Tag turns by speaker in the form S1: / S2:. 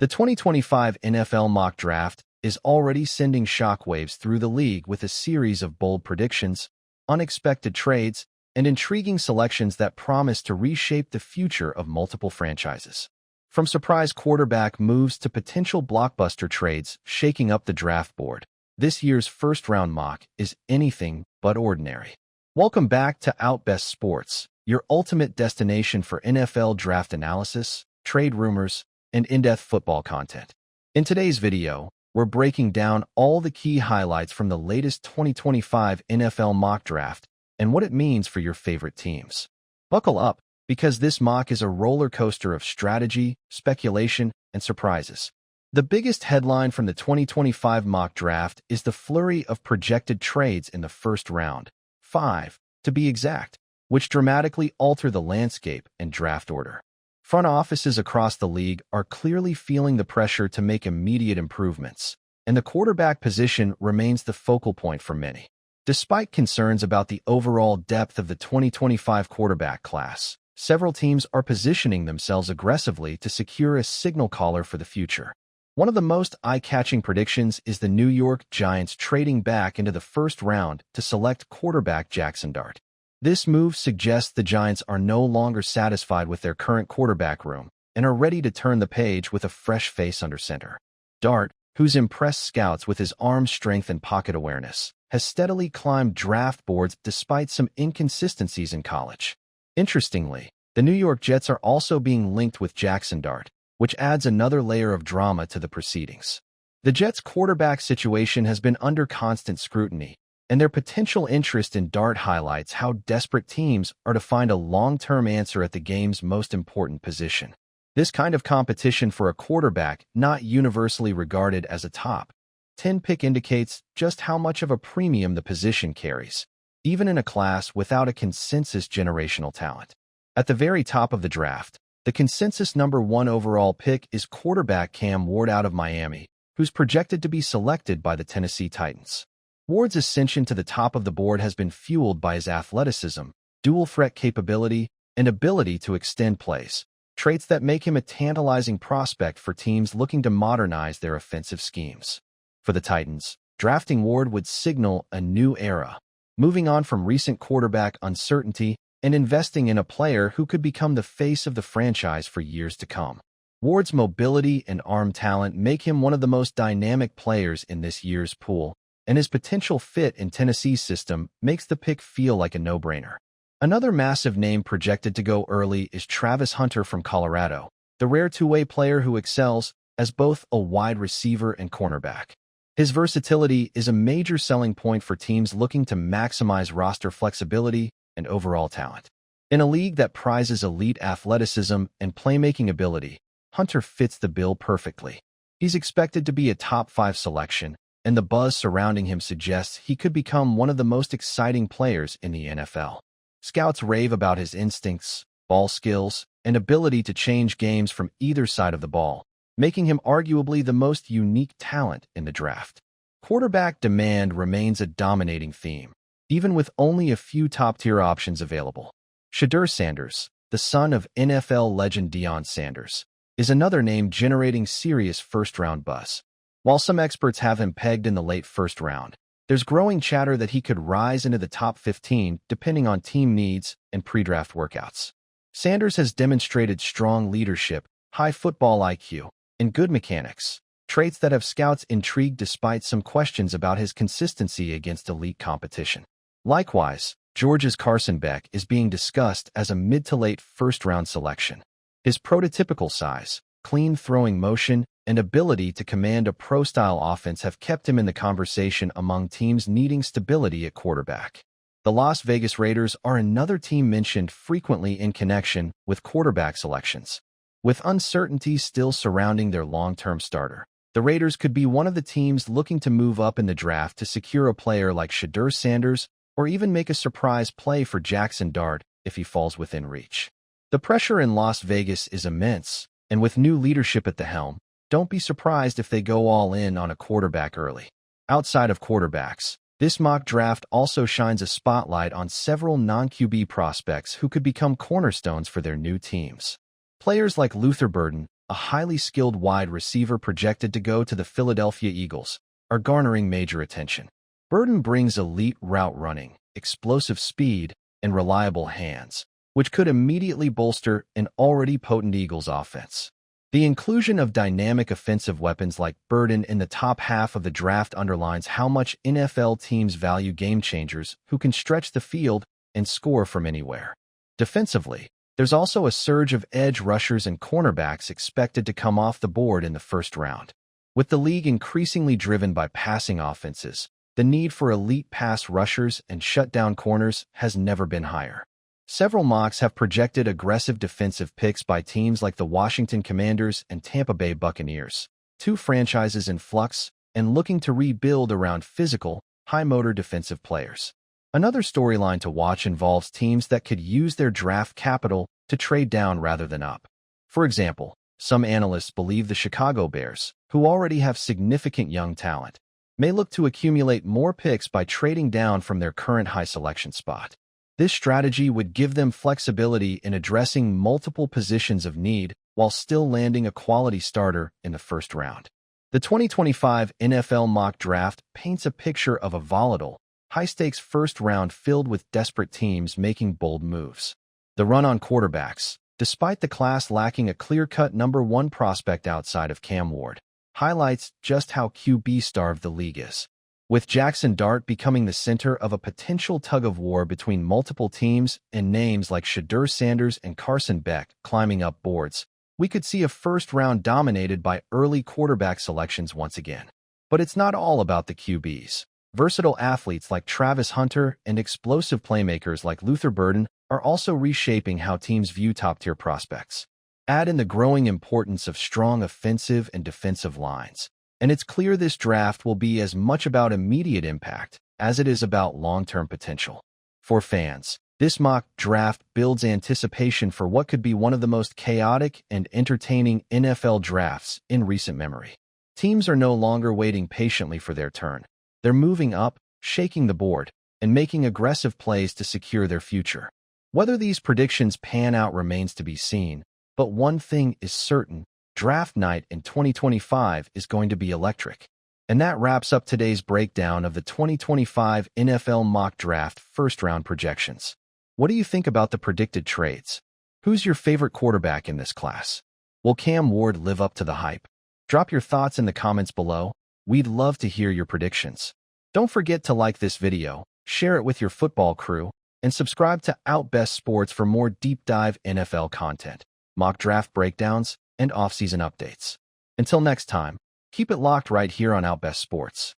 S1: The 2025 NFL mock draft is already sending shockwaves through the league with a series of bold predictions, unexpected trades, and intriguing selections that promise to reshape the future of multiple franchises. From surprise quarterback moves to potential blockbuster trades shaking up the draft board, this year's first-round mock is anything but ordinary. Welcome back to Outbest Sports, your ultimate destination for NFL draft analysis, trade rumors, and in-depth football content. In today's video, we're breaking down all the key highlights from the latest 2025 NFL mock draft and what it means for your favorite teams. Buckle up, because this mock is a roller coaster of strategy, speculation, and surprises. The biggest headline from the 2025 mock draft is the flurry of projected trades in the first round, 5, to be exact, which dramatically alter the landscape and draft order. Front offices across the league are clearly feeling the pressure to make immediate improvements, and the quarterback position remains the focal point for many. Despite concerns about the overall depth of the 2025 quarterback class, several teams are positioning themselves aggressively to secure a signal caller for the future. One of the most eye-catching predictions is the New York Giants trading back into the first round to select quarterback Jaxson Dart. This move suggests the Giants are no longer satisfied with their current quarterback room and are ready to turn the page with a fresh face under center. Dart, who's impressed scouts with his arm strength and pocket awareness, has steadily climbed draft boards despite some inconsistencies in college. Interestingly, the New York Jets are also being linked with Jaxson Dart, which adds another layer of drama to the proceedings. The Jets' quarterback situation has been under constant scrutiny, and their potential interest in Dart highlights how desperate teams are to find a long-term answer at the game's most important position. This kind of competition for a quarterback not universally regarded as a top 10 pick indicates just how much of a premium the position carries, even in a class without a consensus generational talent. At the very top of the draft, the consensus number 1 overall pick is quarterback Cam Ward out of Miami, who's projected to be selected by the Tennessee Titans. Ward's ascension to the top of the board has been fueled by his athleticism, dual threat capability, and ability to extend plays, traits that make him a tantalizing prospect for teams looking to modernize their offensive schemes. For the Titans, drafting Ward would signal a new era, moving on from recent quarterback uncertainty and investing in a player who could become the face of the franchise for years to come. Ward's mobility and arm talent make him one of the most dynamic players in this year's pool, and his potential fit in Tennessee's system makes the pick feel like a no-brainer. Another massive name projected to go early is Travis Hunter from Colorado, the rare two-way player who excels as both a wide receiver and cornerback. His versatility is a major selling point for teams looking to maximize roster flexibility and overall talent. In a league that prizes elite athleticism and playmaking ability, Hunter fits the bill perfectly. He's expected to be a top 5 selection, and the buzz surrounding him suggests he could become one of the most exciting players in the NFL. Scouts rave about his instincts, ball skills, and ability to change games from either side of the ball, making him arguably the most unique talent in the draft. Quarterback demand remains a dominating theme, even with only a few top-tier options available. Shedeur Sanders, the son of NFL legend Deion Sanders, is another name generating serious first-round buzz. While some experts have him pegged in the late first round, there's growing chatter that he could rise into the top 15 depending on team needs and pre-draft workouts. Sanders has demonstrated strong leadership, high football IQ, and good mechanics, traits that have scouts intrigued despite some questions about his consistency against elite competition. Likewise, Georgia's Carson Beck is being discussed as a mid to late first-round selection. His prototypical size, clean throwing motion, and ability to command a pro-style offense have kept him in the conversation among teams needing stability at quarterback. The Las Vegas Raiders are another team mentioned frequently in connection with quarterback selections. With uncertainty still surrounding their long-term starter, the Raiders could be one of the teams looking to move up in the draft to secure a player like Shedeur Sanders or even make a surprise play for Jaxson Dart if he falls within reach. The pressure in Las Vegas is immense, and with new leadership at the helm, don't be surprised if they go all in on a quarterback early. Outside of quarterbacks, this mock draft also shines a spotlight on several non-QB prospects who could become cornerstones for their new teams. Players like Luther Burden, a highly skilled wide receiver projected to go to the Philadelphia Eagles, are garnering major attention. Burden brings elite route running, explosive speed, and reliable hands, which could immediately bolster an already potent Eagles offense. The inclusion of dynamic offensive weapons like Burden in the top half of the draft underlines how much NFL teams value game-changers who can stretch the field and score from anywhere. Defensively, there's also a surge of edge rushers and cornerbacks expected to come off the board in the first round. With the league increasingly driven by passing offenses, the need for elite pass rushers and shutdown corners has never been higher. Several mocks have projected aggressive defensive picks by teams like the Washington Commanders and Tampa Bay Buccaneers, two franchises in flux and looking to rebuild around physical, high-motor defensive players. Another storyline to watch involves teams that could use their draft capital to trade down rather than up. For example, some analysts believe the Chicago Bears, who already have significant young talent, may look to accumulate more picks by trading down from their current high selection spot. This strategy would give them flexibility in addressing multiple positions of need while still landing a quality starter in the first round. The 2025 NFL mock draft paints a picture of a volatile, high-stakes first round filled with desperate teams making bold moves. The run on quarterbacks, despite the class lacking a clear-cut number one prospect outside of Cam Ward, highlights just how QB-starved the league is. With Jaxson Dart becoming the center of a potential tug-of-war between multiple teams and names like Shedeur Sanders and Carson Beck climbing up boards, we could see a first round dominated by early quarterback selections once again. But it's not all about the QBs. Versatile athletes like Travis Hunter and explosive playmakers like Luther Burden are also reshaping how teams view top-tier prospects. Add in the growing importance of strong offensive and defensive lines, and it's clear this draft will be as much about immediate impact as it is about long-term potential. For fans, this mock draft builds anticipation for what could be one of the most chaotic and entertaining NFL drafts in recent memory. Teams are no longer waiting patiently for their turn. They're moving up, shaking the board, and making aggressive plays to secure their future. Whether these predictions pan out remains to be seen, but one thing is certain: draft night in 2025 is going to be electric. And that wraps up today's breakdown of the 2025 NFL mock draft first-round projections. What do you think about the predicted trades? Who's your favorite quarterback in this class? Will Cam Ward live up to the hype? Drop your thoughts in the comments below. We'd love to hear your predictions. Don't forget to like this video, share it with your football crew, and subscribe to Outbest Sports for more deep-dive NFL content, mock draft breakdowns, and off-season updates. Until next time, keep it locked right here on Outbest Sports.